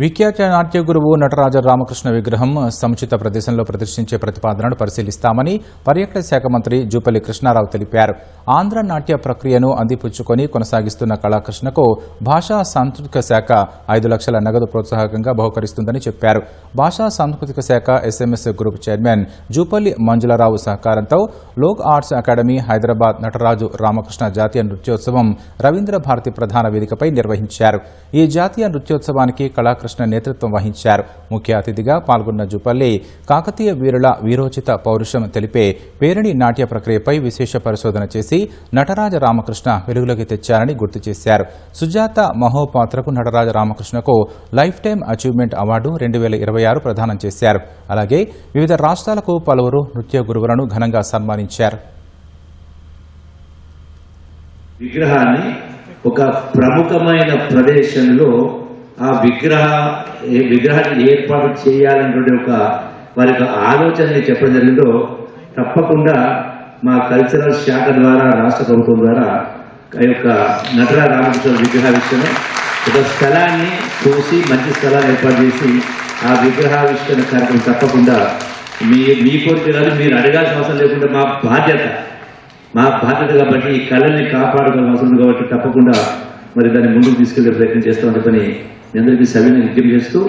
విఖ్యాత నాట్య గురువు నటరాజ రామకృష్ణ విగ్రహం సముచిత ప్రదేశంలో ప్రదర్శించే ప్రతిపాదనను పరిశీలిస్తామని పర్యాటక శాఖ మంత్రి జూపల్లి కృష్ణారావు తెలిపారు. ఆంధ్ర నాట్య ప్రక్రియను అందిపుచ్చుకొని కొనసాగిస్తున్న కళాకృష్ణకు భాషా సాంస్కృతిక శాఖ 5 లక్షల నగదు ప్రోత్సాహకంగా బహుకరిస్తుందని చెప్పారు. భాషా సాంస్కృతిక శాఖ ఎస్ఎంఎస్ గ్రూప్ చైర్మన్ జూపల్లి మంజులరావు సహకారంతో లోక్ ఆర్ట్స్ అకాడమీ హైదరాబాద్ నటరాజు రామకృష్ణ జాతీయ నృత్యోత్సవం రవీంద్ర భారతి ప్రధాన వేదికపై నిర్వహించారు. ఈ జాతీయ నృత్యోత్సవానికి కళాకృష్ణ నేతృత్వం వహించారు. ముఖ్య అతిథిగా పాల్గొన్న జూపల్లి కాకతీయ వీరుల వీరోచిత పౌరుషం తెలిపే పేరిణి నాట్య ప్రక్రియపై విశేష పరిశోధన చేసి నటరాజ రామకృష్ణ వెలుగులోకి తెచ్చారని గుర్తు చేశారు. సుజాత మహోపాత్రకు నటరాజ రామకృష్ణకు లైఫ్ టైమ్ అచీవ్మెంట్ అవార్డు 2026 ప్రదానం చేశారు. అలాగే వివిధ రాష్ట్రాలకు పలువురు నృత్య గురువులను ఘనంగా సన్మానించారు. విగ్రహాన్ని ఒక ప్రముఖమైన ప్రదేశంలో ఆ విగ్రహాన్ని ఏర్పాటు చేయాలనే వారి యొక్క ఆలోచనని చెప్పడం జరిగిందో తప్పకుండా మా కల్చరల్ శాఖ ద్వారా రాష్ట్ర ప్రభుత్వం ద్వారా ఆ యొక్క నటరాజ రామకృష్ణ విగ్రహావిష్కరణ ఒక స్థలాన్ని చూసి మంచి స్థలాన్ని ఏర్పాటు చేసి ఆ విగ్రహావిష్కరణ కార్యక్రమం తప్పకుండా మీ కోరిక కాదు, మీరు అడగాల్సిన అవసరం లేకుండా మా బాధ్యత కాబట్టి ఈ కళల్ని కాపాడుకోవాల్సిన అవసరం కాబట్టి తప్పకుండా మరి దాన్ని ముందుకు తీసుకెళ్లే ప్రయత్నం చేస్తామని చెప్పని మీ అందరికీ సవినయంగా విజ్ఞప్తి చేస్తూ